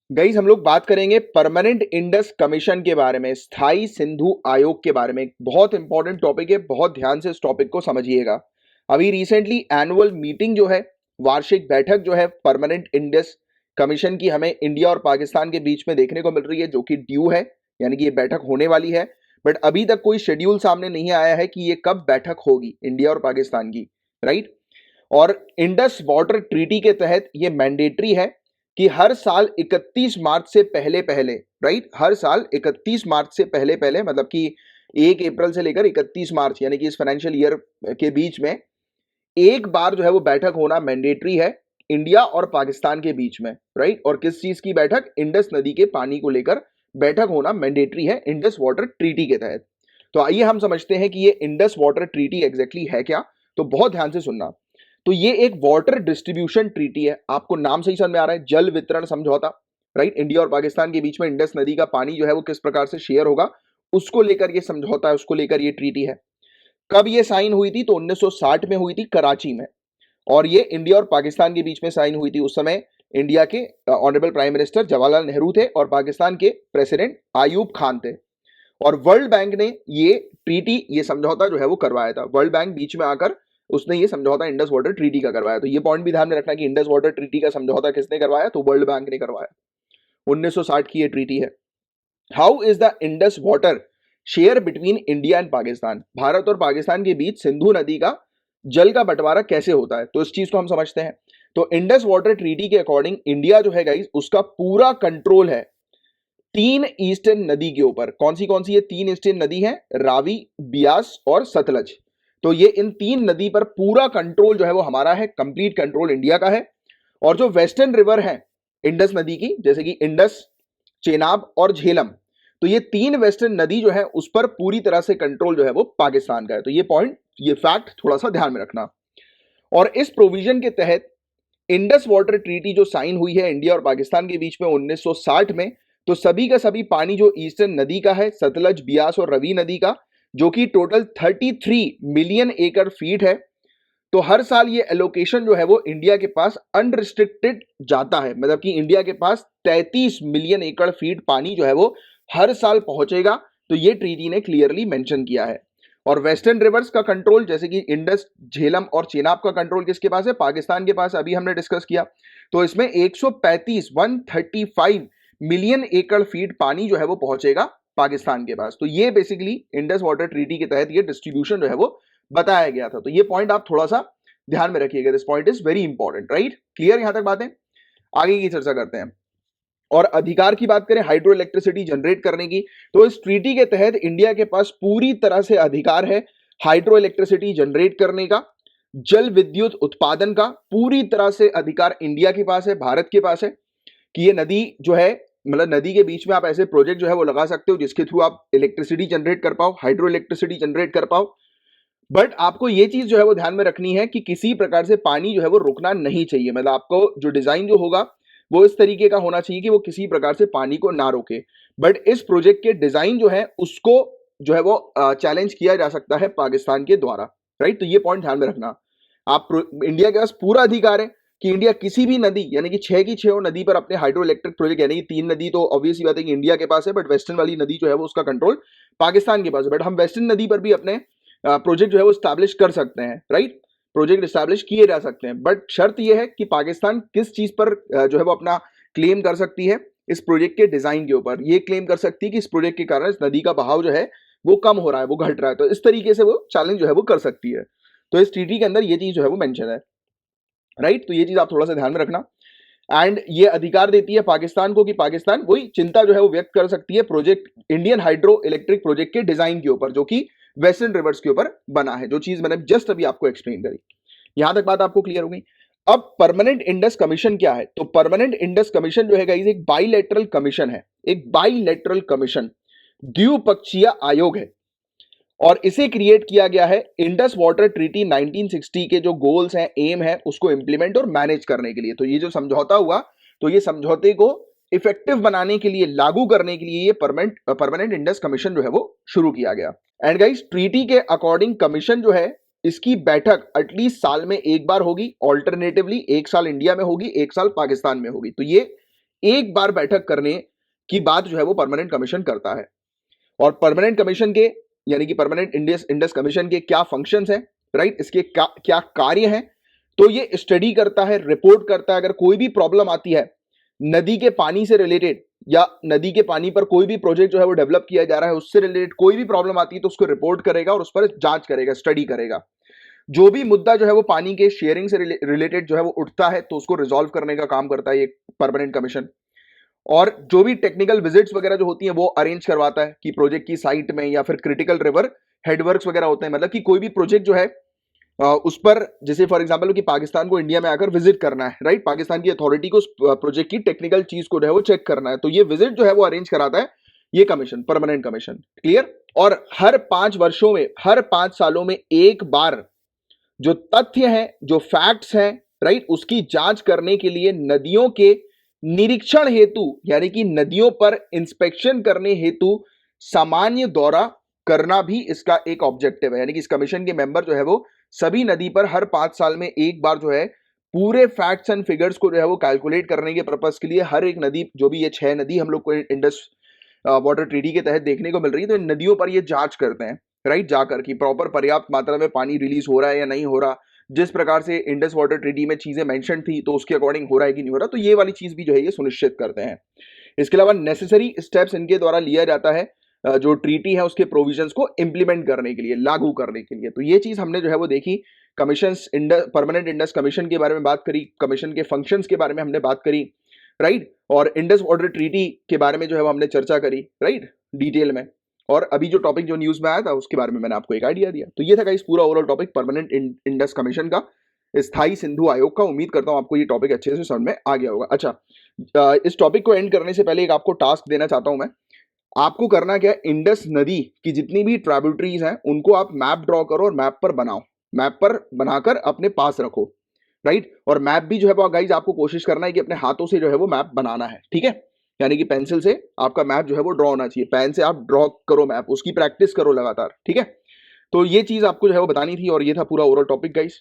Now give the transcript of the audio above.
Guys हम लोग बात करेंगे परमानेंट इंडस कमीशन के बारे में, स्थायी सिंधु आयोग के बारे में। बहुत इंपॉर्टेंट टॉपिक है, बहुत ध्यान से इस टॉपिक को समझिएगा। अभी रिसेंटली एनुअल मीटिंग जो है, वार्षिक बैठक जो है परमानेंट इंडस कमीशन की, हमें इंडिया और पाकिस्तान के बीच में देखने को मिल रही है, जो कि ड्यू है, यानी कि ये बैठक होने वाली है। बट अभी तक कोई शेड्यूल सामने नहीं आया है कि ये कब बैठक होगी इंडिया और पाकिस्तान की, राइट। और इंडस वाटर ट्रीटी के तहत ये मैंडेटरी है कि हर साल 31 मार्च से पहले पहले, राइट, हर साल 31 मार्च से पहले पहले, मतलब कि 1 अप्रैल से लेकर 31 मार्च, यानी कि इस फाइनेंशियल ईयर के बीच में एक बार जो है वो बैठक होना मैंडेटरी है इंडिया और पाकिस्तान के बीच में, राइट। और किस चीज की बैठक? इंडस नदी के पानी को लेकर बैठक होना मैंडेटरी है इंडस वाटर ट्रीटी के तहत। तो आइए हम समझते हैं कि ये इंडस वाटर ट्रीटी एग्जैक्टली है क्या। तो बहुत ध्यान से सुनना। तो ये एक वाटर डिस्ट्रीब्यूशन ट्रीटी है। आपको नाम सही समझ में आ रहा है, जल वितरण समझौता, राइट। इंडिया और पाकिस्तान के बीच में इंडस नदी का पानी जो है वो किस प्रकार से शेयर होगा, उसको लेकर ये समझौता है, उसको लेकर ये ट्रीटी है। कब ये साइन हुई थी? तो 1960 में हुई थी, कराची में। और ये इंडिया और पाकिस्तान के बीच में साइन हुई थी। उस समय इंडिया के honourable prime minister Jawaharlal Nehru थे और पाकिस्तान के प्रेसिडेंट आयूब खान थे। और वर्ल्ड बैंक ने ये ट्रीटी, ये समझौता जो है वो करवाया था। वर्ल्ड बैंक बीच में आकर उसने ये समझौता इंडस वाटर ट्रीटी का करवाया। तो ये पॉइंट भी ध्यान में रखना कि इंडस वाटर ट्रीटी का समझौता किसने करवाया? तो वर्ल्ड बैंक ने करवाया। 1960 की ये ट्रीटी है। How is the Indus water share between India and Pakistan? Bharat और पाकिस्तान के बीच सिंधु नदी का जल का बंटवारा कैसे होता है? तो इस चीज को हम समझते हैं। तो इंडस वाटर ट्रीटी के अकॉर्डिंग इंडिया जो है गाइस, उसका पूरा कंट्रोल है 3 ईस्टर्न नदी के ऊपर। कौन सी ये 3 ईस्टर्न नदी है? रावी, बियास और सतलज। तो ये इन 3 नदी पर पूरा कंट्रोल जो है वो हमारा है, कंप्लीट कंट्रोल इंडिया का है। और जो वेस्टर्न रिवर है इंडस नदी की, जैसे कि इंडस, चेनाब और झेलम, तो ये 3 वेस्टर्न नदी जो है उस पर पूरी तरह से कंट्रोल जो है वो पाकिस्तान का है। तो ये पॉइंट, ये फैक्ट थोड़ा सा ध्यान में रखना। और इस प्रोविजन के तहत इंडस वाटर ट्रीटी जो साइन हुई है इंडिया और पाकिस्तान के बीच में 1960 में, तो सभी का सभी पानी जो ईस्टर्न नदी का है, सतलज, बियास और रवि नदी का, जो कि टोटल 33 मिलियन एकड़ फीट है, तो हर साल ये एलोकेशन जो है वो इंडिया के पास अनरिस्ट्रिक्टेड जाता है। मतलब कि इंडिया के पास 33 मिलियन एकड़ फीट पानी जो है वो हर साल पहुंचेगा। तो ये ट्रीटी ने क्लियरली मेंशन किया है। और वेस्टर्न रिवर्स का कंट्रोल, जैसे कि इंडस, झेलम और चेनाब का कंट्रोल किसके पास है? पाकिस्तान के पास। अभी हमने डिस्कस किया। तो इसमें 135 मिलियन एकड़ फीट पानी जो है वो पहुंचेगा पाकिस्तान के पास। तो ये बेसिकली इंडस वाटर ट्रीटी के तहत ये डिस्ट्रीब्यूशन जो है वो बताया गया था। तो ये पॉइंट आप थोड़ा सा ध्यान में रखिएगा। This point is very important, right. Clear यहां तक बातें? आगे की चर्चा करते हैं। और अधिकार की बात करें हाइड्रो इलेक्ट्रिसिटी जनरेट करने की, तो इस ट्रीटी के तहत इंडिया के पास पूरी तरह से अधिकार है हाइड्रो इलेक्ट्रिसिटी जनरेट करने का, जल विद्युत उत्पादन का पूरी तरह से अधिकार इंडिया के पास है, भारत के पास है। कि ये नदी जो है, मतलब नदी के बीच में आप ऐसे प्रोजेक्ट जो है वो लगा सकते हो जिसके थ्रू आप इलेक्ट्रिसिटी जनरेट कर पाओ, हाइड्रो इलेक्ट्रिसिटी जनरेट कर पाओ। बट आपको ये चीज जो है वो ध्यान में रखनी है कि किसी प्रकार से पानी जो है वो रुकना नहीं चाहिए। मतलब आपको जो डिजाइन जो होगा वो इस तरीके का होना चाहिए कि वो किसी प्रकार से पानी को ना रोके। बट इस प्रोजेक्ट के डिजाइन जो है उसको जो है वो चैलेंज किया जा सकता है पाकिस्तान के द्वारा, राइट। तो ये पॉइंट ध्यान में रखना। इंडिया के पास पूरा अधिकार है कि इंडिया किसी भी नदी, यानी कि 6 की 6 नदी पर अपने हाइड्रो इलेक्ट्रिक प्रोजेक्ट, यानी कि 3 नदी तो ऑब्वियसली बात है कि इंडिया के पास है, बट वेस्टर्न वाली नदी जो है वो उसका कंट्रोल पाकिस्तान के पास है। बट हम वेस्टर्न नदी पर भी अपने प्रोजेक्ट जो है वो स्टैब्लिश कर सकते हैं, राइट। प्रोजेक्ट स्टैब्लिश किए जा सकते हैं। बट शर्त यह है कि पाकिस्तान किस चीज पर जो है वो अपना क्लेम कर सकती है? इस प्रोजेक्ट के डिजाइन के ऊपर ये क्लेम कर सकती है कि इस प्रोजेक्ट के कारण इस नदी का बहाव जो है वो कम हो रहा है, वो घट रहा है। तो इस तरीके से वो चैलेंज जो है वो कर सकती है। तो इस ट्रीटी के अंदर ये चीज जो है वो मेंशन है, राइट। तो ये चीज आप थोड़ा सा ध्यान में रखना। एंड ये अधिकार देती है पाकिस्तान को कि पाकिस्तान वही चिंता जो है वो व्यक्त कर सकती है project, Indian hydro electric project के डिजाइन के ऊपर, जो कि वेस्टर्न रिवर्स के ऊपर बना है, जो चीज मैंने जस्ट अभी आपको एक्सप्लेन करी। यहां तक बात आपको क्लियर हो गई? अब परमानेंट इंडस कमीशन क्या है? तो परमानेंट इंडस कमीशन जो है गाइस एक बाइलेटरल कमीशन है, एक बाइलेटरल कमीशन, द्विपक्षीय आयोग है। और इसे क्रिएट किया गया है इंडस वाटर ट्रीटी 1960 के जो गोल्स हैं, एम है, उसको इंप्लीमेंट और मैनेज करने के लिए। तो ये जो समझौता हुआ, तो ये समझौते को इफेक्टिव बनाने के लिए, लागू करने के लिए ये परमानेंट इंडस कमीशन जो है वो शुरू किया गया। एंड गाइस ट्रीटी के अकॉर्डिंग कमीशन जो है, इसकी बैठक एटलीस्ट साल में एक बार होगी, ऑल्टरनेटिवली एक साल इंडिया में होगी, एक साल पाकिस्तान में होगी। तो ये एक बार बैठक करने की बात जो है वो परमानेंट कमीशन करता है। और परमानेंट कमीशन के यानी कि परमानेंट इंडस कमीशन के क्या फंक्शंस हैं, राइट, इसके क्या क्या कार्य हैं, तो ये स्टडी करता है, रिपोर्ट करता है। अगर कोई भी प्रॉब्लम आती है नदी के पानी से रिलेटेड या नदी के पानी पर कोई भी प्रोजेक्ट जो है वो डेवलप किया जा रहा है उससे रिलेटेड कोई भी प्रॉब्लम आती है तो उसको रिपोर्ट करेगा और उस पर जांच करेगा, स्टडी करेगा। जो भी मुद्दा जो है वो पानी के शेयरिंग से रिलेटेड जो है वो उठता है तो उसको रिजॉल्व करने का काम करता है ये परमानेंट कमीशन। और जो भी टेक्निकल विजिट्स वगैरह जो होती हैं वो अरेंज करवाता है कि प्रोजेक्ट की साइट में या फिर क्रिटिकल रिवर हेडवर्क्स वगैरह होते हैं, मतलब कि कोई भी प्रोजेक्ट जो है उस पर, जैसे फॉर एग्जांपल कि पाकिस्तान को इंडिया में आकर विजिट करना है, राइट, पाकिस्तान की अथॉरिटी को उस प्रोजेक्ट की टेक्निकल चीज को जो है वो चेक करना है, तो ये विजिट जो है वो अरेंज कराता है ये कमीशन, परमानेंट कमीशन। क्लियर। और हर 5 वर्षों में, हर 5 सालों में एक बार जो तथ्य हैं, जो फैक्ट्स हैं, राइट, उसकी जांच करने के लिए नदियों के निरीक्षण हेतु यानी कि नदियों पर इंस्पेक्शन करने हेतु सामान्य दौरा करना भी इसका एक ऑब्जेक्टिव है। यानी कि इस कमीशन के मेंबर जो है वो सभी नदी पर हर 5 साल में एक बार जो है पूरे फैक्ट्स एंड फिगर्स को जो है वो कैलकुलेट करने के पर्पस के लिए हर एक नदी, जो भी ये 6 नदी हम लोग को इंडस वाटर ट्रीटी के तहत देखने को मिल रही है, तो इन नदियों पर ये जांच करते हैं, राइट, जाकर कि प्रॉपर पर्याप्त मात्रा में पानी रिलीज हो रहा है या नहीं हो रहा, जिस प्रकार से इंडस वाटर ट्रीटी में चीजें मेंशन थी तो उसके अकॉर्डिंग हो रहा है कि नहीं हो रहा, तो ये वाली चीज भी जो है ये सुनिश्चित करते हैं। इसके अलावा नेसेसरी स्टेप्स इनके द्वारा लिया जाता है जो ट्रीटी है उसके प्रोविजंस को इंप्लीमेंट करने के लिए, लागू करने के लिए। तो ये चीज हमने जो है वो देखी, कमीशंस, परमानेंट इंडस कमीशन के बारे में बात करी, कमीशन के फंक्शंस के बारे में हमने बात करी, राइट, और इंडस वाटर ट्रीटी के बारे में जो है वो हमने चर्चा करी, राइट, डिटेल में। और अभी जो टॉपिक जो न्यूज में आया था उसके बारे में मैंने आपको एक आइडिया दिया। तो ये था गाइस पूरा overall topic permanent Indus commission का, स्थायी सिंधु आयोग का। उम्मीद करता हूं आपको ये टॉपिक अच्छे से समझ में आ गया होगा। अच्छा, इस टॉपिक को एंड करने से पहले एक आपको टास्क देना चाहता हूं मैं। आपको करना क्या है, इंडस नदी की जितनी भी ट्रिब्यूटरीज हैं उनको आप मैप ड्रॉ करो और मैप पर बनाओ, मैप पर बनाकर अपने पास रखो, राइट। और मैप भी जो है वो गाइज आपको कोशिश करना है कि अपने हाथों से जो है वो मैप बनाना है, ठीक है, यानी कि पेंसिल से आपका मैप जो है वो ड्रॉ होना चाहिए, पेन से आप ड्रॉ करो मैप, उसकी प्रैक्टिस करो लगातार, ठीक है। तो ये चीज आपको जो है वो बतानी थी और ये था पूरा ओवरऑल टॉपिक गाइज।